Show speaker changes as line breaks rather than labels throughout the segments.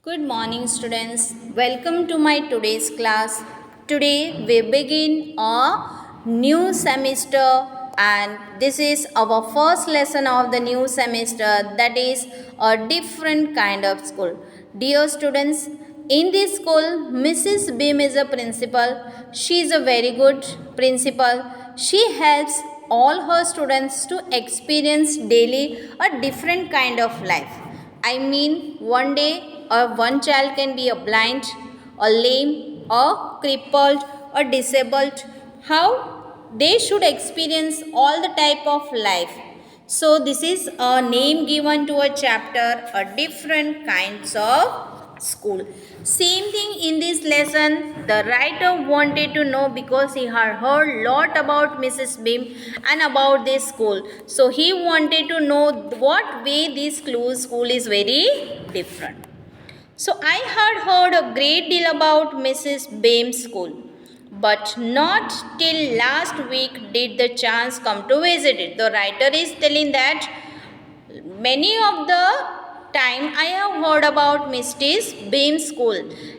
Good morning, students. Welcome to my today's class. Today we begin a new semester, and this is our first lesson of the new semester, that is a different kind of school. Dear students, in this school, Mrs. Beam is a principal. She is a very good principal. She helps all her students to experience daily a different kind of life. I mean, one day one child can be a blind, a lame, or crippled, or disabled. How they should experience all the type of life. So this is a name given to a chapter, a different kinds of school. Same thing in this lesson, the writer wanted to know because he had heard lot about Mrs. Beam and about this school. So he wanted to know what way this school is very different. So I had heard a great deal about Mrs. Beam's school, but not till last week did the chance come to visit it. The writer is telling that many of the time I have heard about Mrs. Beam's school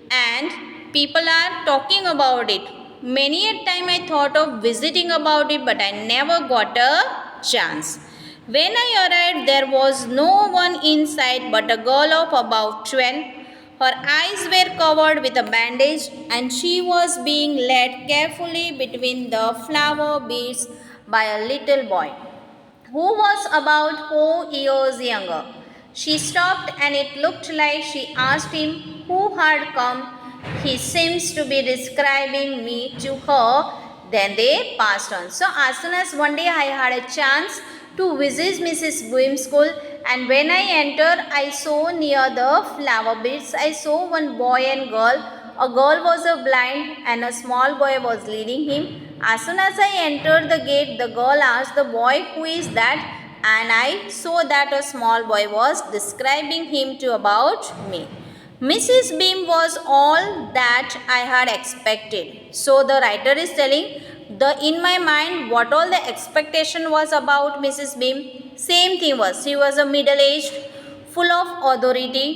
and people are talking about it. Many a time I thought of visiting about it, but I never got a chance. When I arrived, there was no one inside but a girl of about 12. Her eyes were covered with a bandage and she was being led carefully between the flower beds by a little boy who was about 4 years younger. She stopped and it looked like she asked him who had come. He seems to be describing me to her. Then they passed on. So as soon as one day I had a chance to visit Mrs. Beam's school, and when I entered, I saw near the flower beds, I saw one boy and girl. A girl was a blind and a small boy was leading him. As soon as I entered the gate, the girl asked the boy, "Who is that?" And I saw that a small boy was describing him to about me. Mrs. Beam was all that I had expected. So the writer is telling in my mind what all the expectation was about Mrs. Beam. Same thing was. She was a middle-aged, full of authority,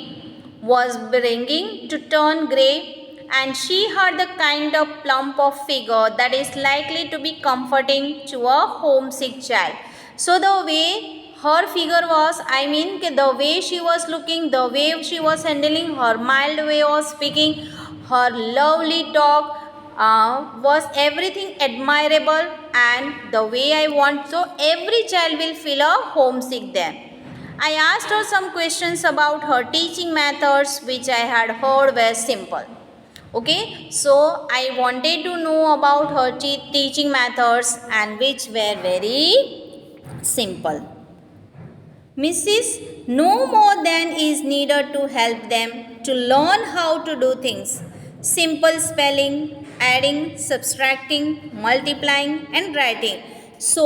was bringing to turn grey, and she had the kind of plump of figure that is likely to be comforting to a homesick child. So the way her figure was, I mean the way she was looking, the way she was handling, her mild way of speaking, her lovely talk was everything admirable, and the way I want. So every child will feel a homesick there. I asked her some questions about her teaching methods, which I had heard were simple. Okay, so I wanted to know about her teaching methods and which were very simple. Mrs. No more than is needed to help them to learn how to do things. Simple spelling, adding, subtracting, multiplying and writing. So,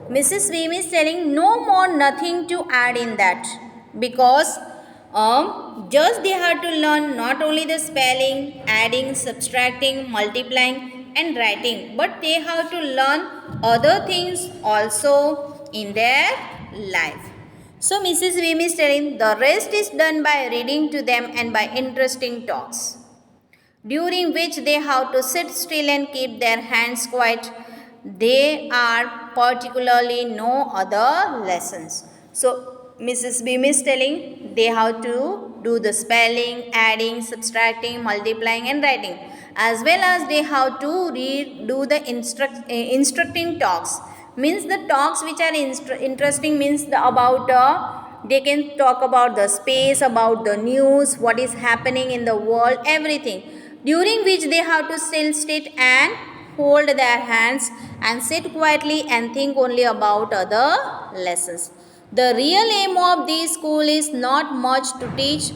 Mrs. Reem is telling no more nothing to add in that, because just they have to learn not only the spelling, adding, subtracting, multiplying and writing, but they have to learn other things also in their life. So Mrs. Reem is telling the rest is done by reading to them and by interesting talks, during which they have to sit still and keep their hands quiet. They are particularly no other lessons. So Mrs. Beam is telling they have to do the spelling, adding, subtracting, multiplying and writing, as well as they have to do the instructing talks. Means the talks which are interesting, means about they can talk about the space, about the news, what is happening in the world, everything, during which they have to still sit and hold their hands and sit quietly and think only about other lessons. The real aim of this school is not much to teach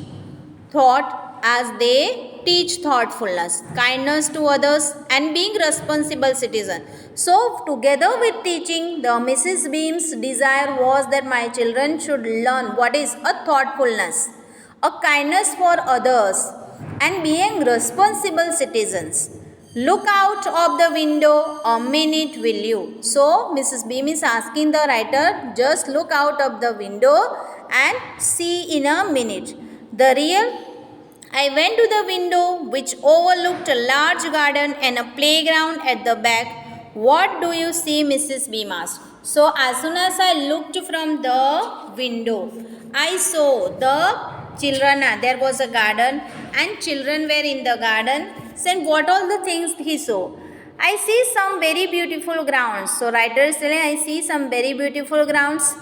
thought, as they teach thoughtfulness, kindness to others and being responsible citizen. So together with teaching, the Mrs. Beam's desire was that my children should learn what is a thoughtfulness, a kindness for others and being responsible citizens. Look out of the window a minute, will you? So Mrs. Beam is asking the writer, just look out of the window and see in a minute. The real I went to the window which overlooked a large garden and a playground at the back. What do you see, Mrs. Beam asked. So as soon as I looked from the window, I saw the children. There was a garden and children were in the garden. And what all the things he saw? I see some very beautiful grounds. So writer is telling I see some very beautiful grounds.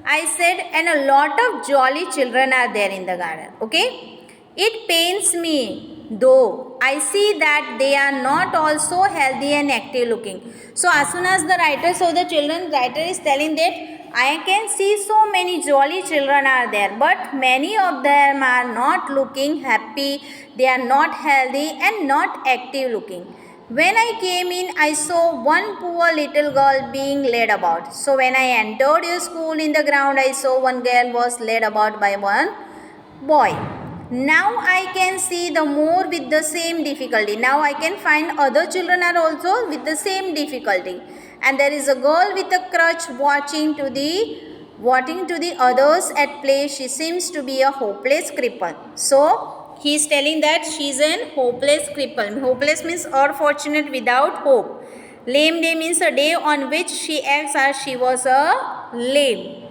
I said, and a lot of jolly children are there in the garden. Okay. It pains me, though I see that they are not also healthy and active looking. So as soon as the writer saw the children, writer is telling that I can see so many jolly children are there, but many of them are not looking happy, they are not healthy and not active looking. When I came in, I saw one poor little girl being led about. So when I entered your school in the ground, I saw one girl was led about by one boy. Now I can see the more with the same difficulty. Now I can find other children are also with the same difficulty. And there is a girl with a crutch watching to the others at play. She seems to be a hopeless cripple. So he is telling that she is an hopeless cripple. Hopeless means unfortunate, without hope. Lame day means a day on which she acts as she was a lame.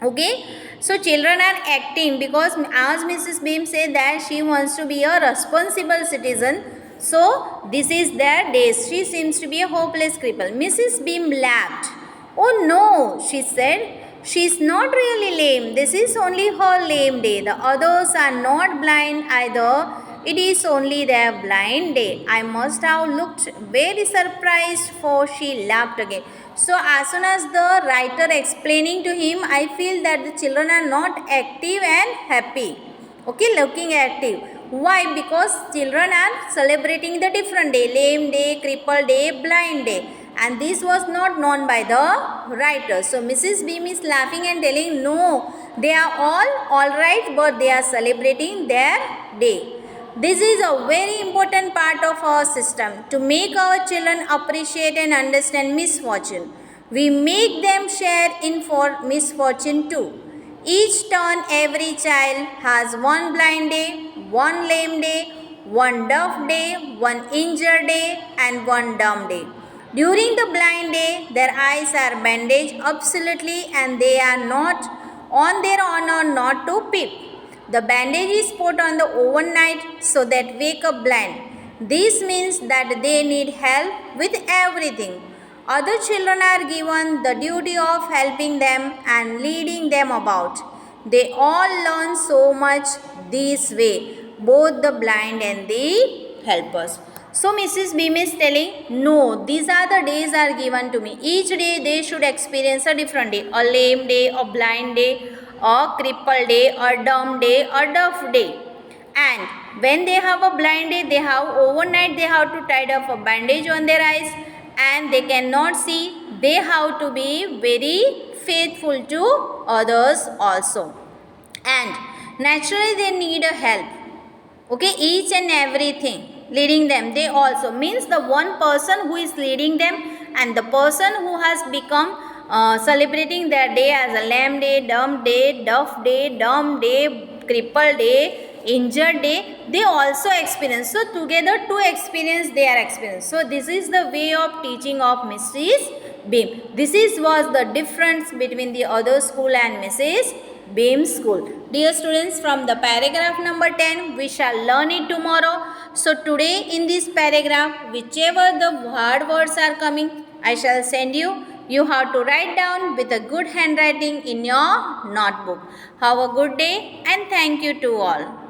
Okay. So children are acting because as Mrs. Beam said that she wants to be a responsible citizen. So this is their days. She seems to be a hopeless cripple. Mrs. Beam laughed. Oh no, she said. She is not really lame. This is only her lame day. The others are not blind either. It is only their blind day. I must have looked very surprised, for she laughed again. So as soon as the writer explaining to him, I feel that the children are not active and happy. Okay, looking active. Why? Because children are celebrating the different day. Lame day, crippled day, blind day. And this was not known by the writer. So Mrs. Beam is laughing and telling, no, they are all right, but they are celebrating their day. This is a very important part of our system to make our children appreciate and understand misfortune. We make them share in for misfortune too. Each turn, every child has one blind day, one lame day, one deaf day, one injured day and one dumb day. During the blind day, their eyes are bandaged absolutely and they are not on their honor not to peep. The bandage is put on the overnight so that wake up blind. This means that they need help with everything. Other children are given the duty of helping them and leading them about. They all learn so much this way, both the blind and the helpers. So Mrs. Beam is telling, no, these are the days are given to me. Each day they should experience a different day. A lame day, a blind day, a crippled day, a dumb day, a deaf day. And when they have a blind day, they have overnight they have to tie up a bandage on their eyes and they cannot see. They have to be very faithful to others also. And naturally they need a help. Okay, each and everything leading them. They also means the one person who is leading them and the person who has become celebrating their day as a lame day, dumb day, deaf day, dumb day, crippled day, injured day, they also experience. So together two experience they are experienced. So this is the way of teaching of Mrs. Beam. This was the difference between the other school and Mrs. Beam school. Dear students, from the paragraph number 10, we shall learn it tomorrow. So today in this paragraph, whichever the hard words are coming, I shall send you. You have to write down with a good handwriting in your notebook. Have a good day and thank you to all.